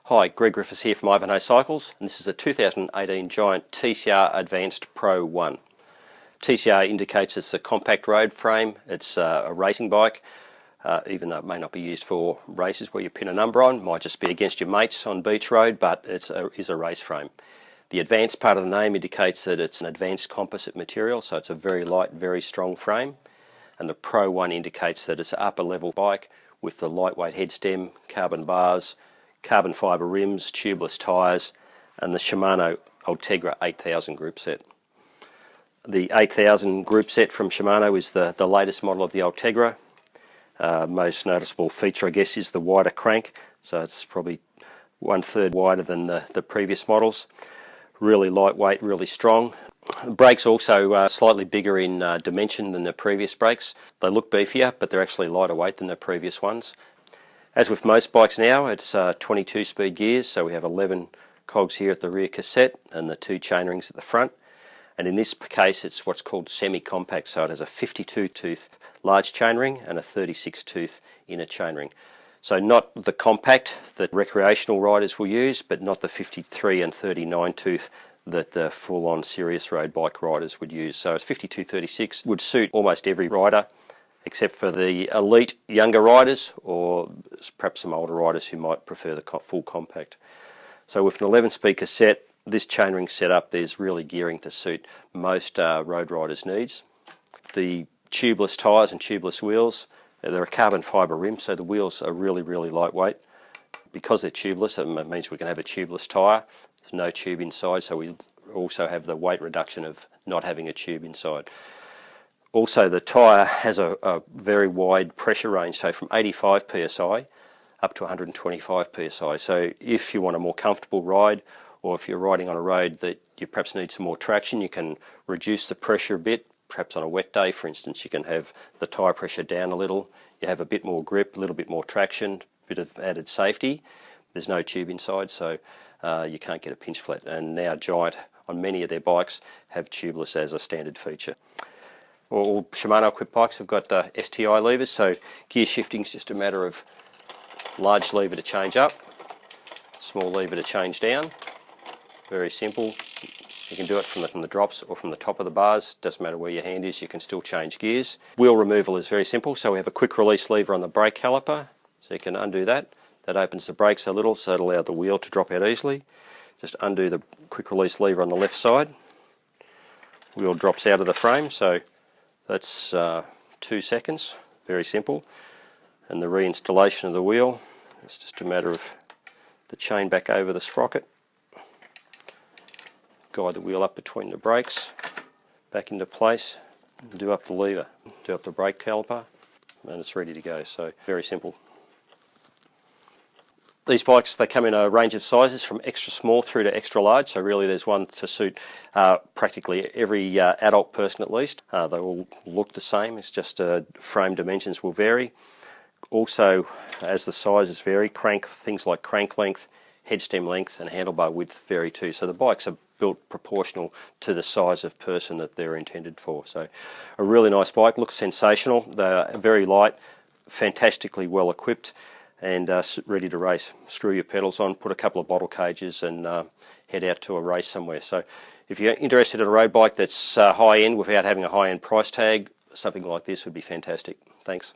Hi, Greg Griffiths here from Ivanhoe Cycles, and this is a 2018 Giant TCR Advanced Pro 1. TCR indicates it's a compact road frame, it's a racing bike, even though it may not be used for races where you pin a number on, might just be against your mates on beach road, but it is a race frame. The advanced part of the name indicates that it's an advanced composite material, so it's a very light, very strong frame, and the Pro 1 indicates that it's an upper level bike with the lightweight head stem, carbon bars, carbon fibre rims, tubeless tyres, and the SHIMANO ULTEGRA 8000 group set. The 8000 group set from SHIMANO is the latest model of the ULTEGRA. Most noticeable feature, I guess, is the wider crank, so it's probably 1/3 wider than the previous models. Really lightweight, really strong. Brakes also slightly bigger in dimension than the previous brakes. They look beefier, but they're actually lighter weight than the previous ones. As with most bikes now, it's 22 speed gears, so we have 11 cogs here at the rear cassette and the 2 chainrings at the front. And in this case, it's what's called semi-compact, so it has a 52 tooth large chainring and a 36 tooth inner chainring. So not the compact that recreational riders will use, but not the 53 and 39 tooth that the full-on serious road bike riders would use. So it's 52-36 would suit almost every rider, except for the elite younger riders or perhaps some older riders who might prefer the full compact. So with an 11-speed cassette, this chainring setup, there's really gearing to suit most road riders' needs. The tubeless tyres and tubeless wheels, they're a carbon fibre rim, so the wheels are really lightweight. Because they're tubeless, it means we can have a tubeless tyre. There's no tube inside, so we also have the weight reduction of not having a tube inside. Also, the tyre has a very wide pressure range, so from 85 psi up to 125 psi. So if you want a more comfortable ride, or if you're riding on a road that you perhaps need some more traction, you can reduce the pressure a bit. Perhaps on a wet day, for instance, you can have the tyre pressure down a little. You have a bit more grip, a little bit more traction, a bit of added safety. There's no tube inside, so you can't get a pinch flat. And now Giant, on many of their bikes, have tubeless as a standard feature. All Shimano equipped bikes have got STI levers, so gear shifting is just a matter of large lever to change up, small lever to change down. Very simple. You can do it from the drops or from the top of the bars. Doesn't matter where your hand is, you can still change gears. Wheel removal is very simple, so we have a quick release lever on the brake caliper, so you can undo that. That opens the brakes a little, so it'll allow the wheel to drop out easily. Just undo the quick release lever on the left side. Wheel drops out of the frame, so that's 2 seconds, very simple. And the reinstallation of the wheel, it's just a matter of the chain back over the sprocket, guide the wheel up between the brakes, back into place, and do up the lever, do up the brake caliper, and it's ready to go. So very simple. These bikes, they come in a range of sizes from extra small through to extra large, so really there's one to suit practically every adult person at least. They all look the same, it's just frame dimensions will vary. Also, as the sizes vary, things like crank length, head stem length and handlebar width vary too. So the bikes are built proportional to the size of person that they're intended for. So a really nice bike, looks sensational. They're very light, fantastically well equipped, and ready to race. Screw your pedals on, put a couple of bottle cages and head out to a race somewhere. So if you're interested in a road bike that's high end without having a high end price tag, something like this would be fantastic. Thanks.